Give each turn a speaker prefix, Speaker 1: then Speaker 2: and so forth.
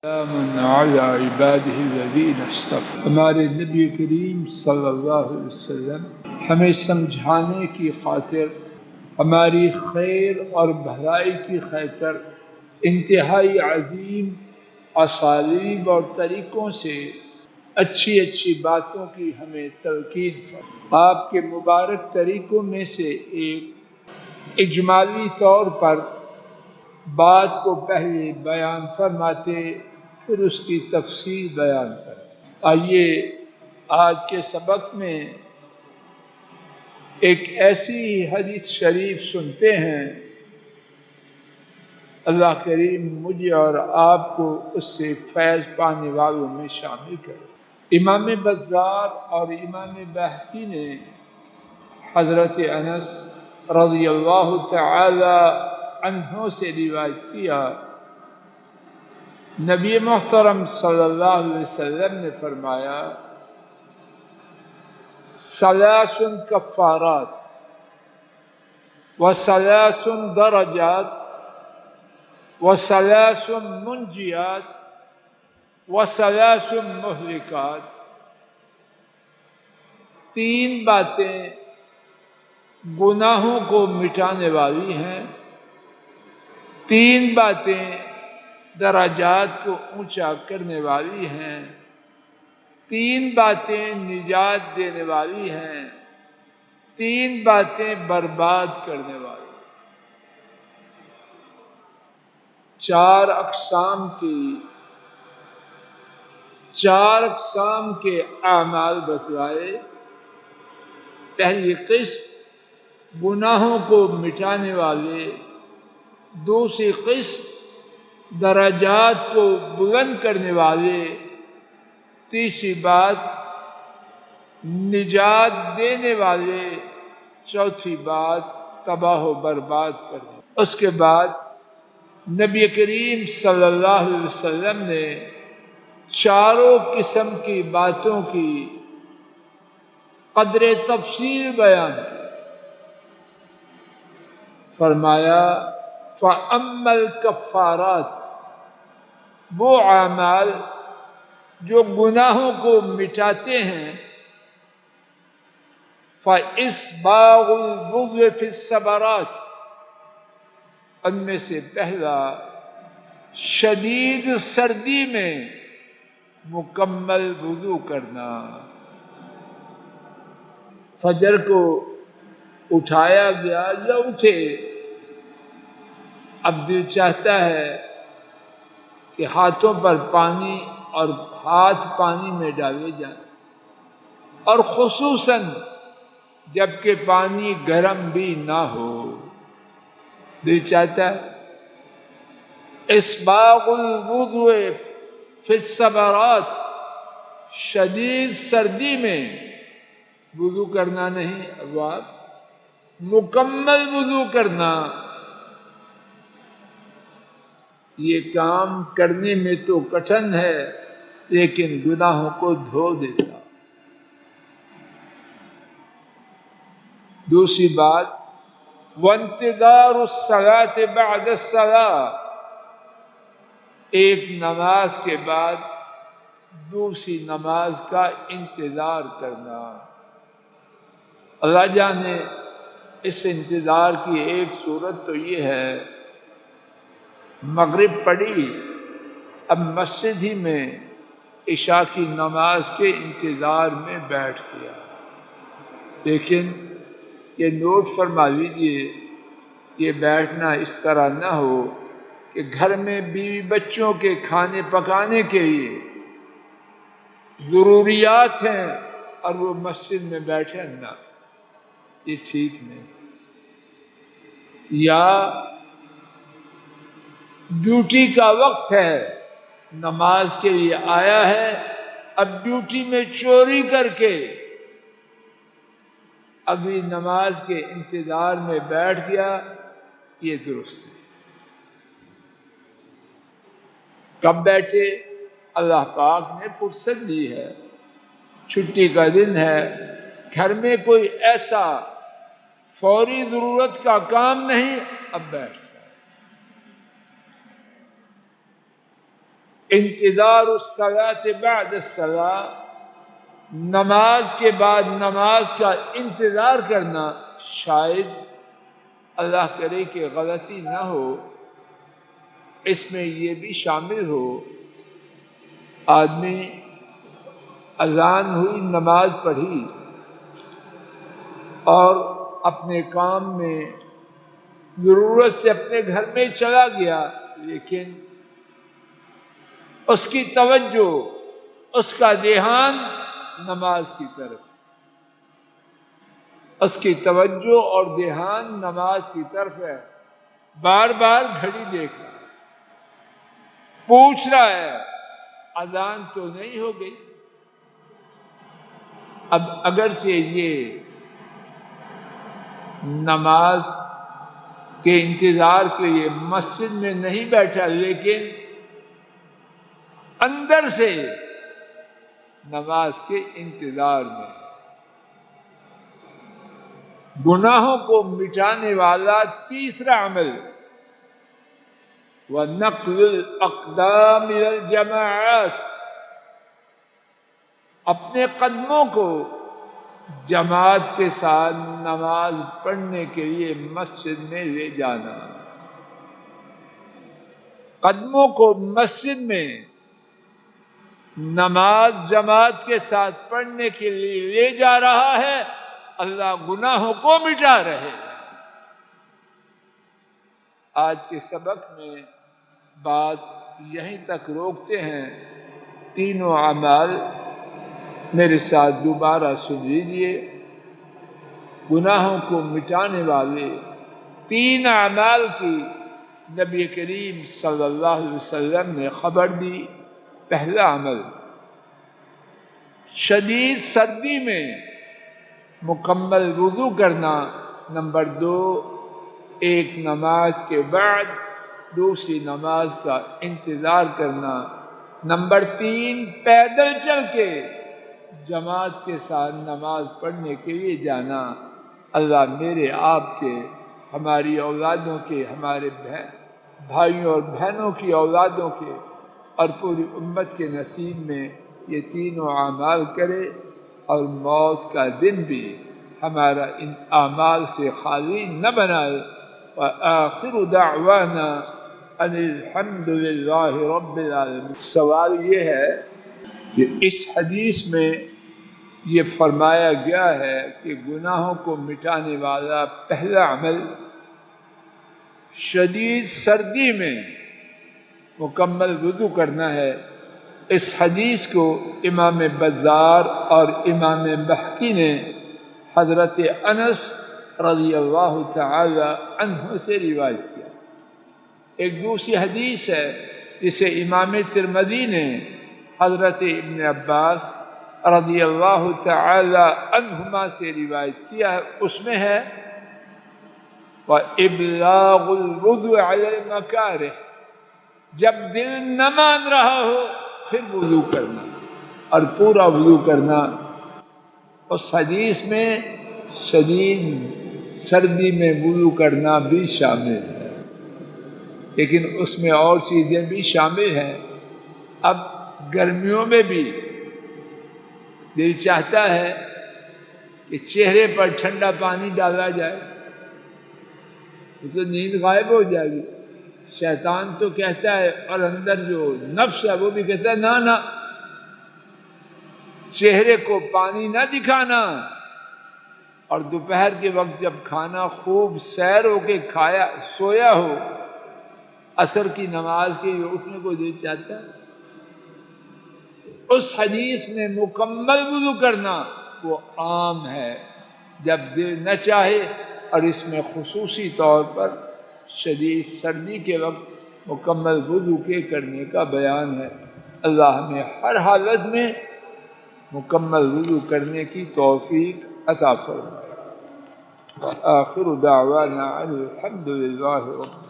Speaker 1: سلام علی عبادہ الذین اصطفى۔ ہمارے نبی کریم صلی اللہ علیہ وسلم ہمیں سمجھانے کی خاطر، ہماری خیر اور بھلائی کی خاطر انتہائی عظیم اسالیب اور طریقوں سے اچھی اچھی باتوں کی ہمیں تلقین فرمائی۔ آپ کے مبارک طریقوں میں سے ایک اجمالی طور پر بات کو پہلے بیان فرماتے، پھر اس کی تفصیل بیان کریں۔ آئیے آج کے سبق میں ایک ایسی حدیث شریف سنتے ہیں، اللہ کریم مجھے اور آپ کو اس سے فیض پانے والوں میں شامل کرے۔ امام بزار اور امام بہقی نے حضرت انس رضی اللہ تعالی عنہ سے روایت کیا، نبی محترم صلی اللہ علیہ وسلم نے فرمایا، ثلاث کفارات وثلاث درجات وثلاث منجیات وثلاث مہلکات، تین باتیں گناہوں کو مٹانے والی ہیں، تین باتیں درجات کو اونچا کرنے والی ہیں، تین باتیں نجات دینے والی ہیں، تین باتیں برباد کرنے والی ہیں۔ چار اقسام کے اعمال بتلائے۔ پہلی قسم گناہوں کو مٹانے والے، دوسری قسم درجات کو بلند کرنے والے، تیسری بات نجات دینے والے، چوتھی بات تباہ و برباد کرنے۔ اس کے بعد نبی کریم صلی اللہ علیہ وسلم نے چاروں قسم کی باتوں کی قدر تفصیل بیان کی۔ فرمایا فَأَمَّا الْكَفَّارَاتُ، وہ اعمال جو گناہوں کو مٹاتے ہیں، فَإِسْبَاغُ الْوُضُوءِ فِي الصَّبَرَاتِ، ان میں سے پہلا شدید سردی میں مکمل وضو کرنا۔ فجر کو اٹھایا گیا یا اٹھے، اب دل چاہتا ہے کہ ہاتھوں پر پانی اور ہاتھ پانی میں ڈالے جائیں، اور خصوصاً جبکہ پانی گرم بھی نہ ہو، دل چاہتا ہے اسباغ الوضوء فی الصبرات، شدید سردی میں وضو کرنا نہیں، اب مکمل وضو کرنا۔ یہ کام کرنے میں تو کٹھن ہے، لیکن گناہوں کو دھو دیتا۔ دوسری بات وانتظار الصلاة بعد الصلاة، ایک نماز کے بعد دوسری نماز کا انتظار کرنا۔ اللہ جانے اس انتظار کی ایک صورت تو یہ ہے، مغرب پڑھی، اب مسجد ہی میں عشاء کی نماز کے انتظار میں بیٹھ گیا، لیکن یہ نوٹ فرما لیجیے، یہ بیٹھنا اس طرح نہ ہو کہ گھر میں بیوی بچوں کے کھانے پکانے کے لیے ضروریات ہیں اور وہ مسجد میں بیٹھے نہ، یہ ٹھیک نہیں۔ یا ڈیوٹی کا وقت ہے، نماز کے لیے آیا ہے، اب ڈیوٹی میں چوری کر کے اگلی نماز کے انتظار میں بیٹھ گیا، یہ درست ہے۔ کب بیٹھے؟ اللہ پاک نے فرصت دی ہے، چھٹی کا دن ہے، گھر میں کوئی ایسا فوری ضرورت کا کام نہیں، اب بیٹھ۔ انتظار الصلاۃ بعد الصلاۃ، نماز کے بعد نماز کا انتظار کرنا، شاید اللہ کرے کہ غلطی نہ ہو اس میں یہ بھی شامل ہو، آدمی اذان ہوئی، نماز پڑھی اور اپنے کام میں ضرورت سے اپنے گھر میں چلا گیا، لیکن اس کی توجہ، اس کا دھیان نماز کی طرف، اس کی توجہ اور دھیان نماز کی طرف ہے، بار بار گھڑی دیکھ رہا ہے، پوچھ رہا ہے اذان تو نہیں ہو گئی؟ اب اگرچہ یہ نماز کے انتظار کے لیے مسجد میں نہیں بیٹھا، لیکن اندر سے نماز کے انتظار میں، گناہوں کو مٹانے والا تیسرا عمل وَنَقْلُ الْأَقْدَامِ إِلَى الْجَمَاعَاتِ، اپنے قدموں کو جماعت کے ساتھ نماز پڑھنے کے لیے مسجد میں لے جانا، قدموں کو مسجد میں نماز جماعت کے ساتھ پڑھنے کے لیے لے جا رہا ہے، اللہ گناہوں کو مٹا رہے۔ آج کے سبق میں بات یہیں تک روکتے ہیں، تینوں اعمال میرے ساتھ دوبارہ سن لیجیے۔ گناہوں کو مٹانے والے تین اعمال کی نبی کریم صلی اللہ علیہ وسلم نے خبر دی۔ پہلا عمل، شدید سردی میں مکمل وضو کرنا۔ نمبر دو، ایک نماز کے بعد دوسری نماز کا انتظار کرنا۔ نمبر تین، پیدل چل کے جماعت کے ساتھ نماز پڑھنے کے لیے جانا۔ اللہ میرے آپ کے، ہماری اولادوں کے، ہمارے بھائیوں اور بہنوں کی اولادوں کے اور پوری امت کے نصیب میں یہ تینوں اعمال کرے، اور موت کا دن بھی ہمارا ان اعمال سے خالی نہ بنائے۔ وآخر دعوانا ان الحمد للہ رب العالمین۔ سوال یہ ہے کہ اس حدیث میں یہ فرمایا گیا ہے کہ گناہوں کو مٹانے والا پہلا عمل شدید سردی میں مکمل وضو کرنا ہے۔ اس حدیث کو امام بزار اور امام بحقی نے حضرت انس رضی اللہ تعالی عنہ سے روایت کیا۔ ایک دوسری حدیث ہے جسے امام ترمذی نے حضرت ابن عباس رضی اللہ تعالی عنہما سے روایت کیا ہے، اس میں ہے وَإِبْلَاغُ الْوُضُوءِ عَلَى الْمَكَارِهِ، جب دل نہ مان رہا ہو پھر وضو کرنا اور پورا وضو کرنا۔ اس حدیث میں شدید سردی میں وضو کرنا بھی شامل ہے، لیکن اس میں اور چیزیں بھی شامل ہیں۔ اب گرمیوں میں بھی دل چاہتا ہے کہ چہرے پر ٹھنڈا پانی ڈالا جائے، تو نیند غائب ہو جائے گی۔ شیطان تو کہتا ہے، اور اندر جو نفس ہے وہ بھی کہتا ہے نہ چہرے کو پانی نہ دکھانا۔ اور دوپہر کے وقت جب کھانا خوب سیر ہو کے کھایا سویا ہو، عصر کی نماز کے لیے اٹھنے کو دل چاہتا ہے۔ اس حدیث میں مکمل وضو کرنا وہ عام ہے جب دل نہ چاہے، اور اس میں خصوصی طور پر شدید سردی کے وقت مکمل وضو کے کرنے کا بیان ہے۔ اللہ ہمیں ہر حالت میں مکمل وضو کرنے کی توفیق عطا فرمائے۔ آخر دعوانا الحمد للہ رب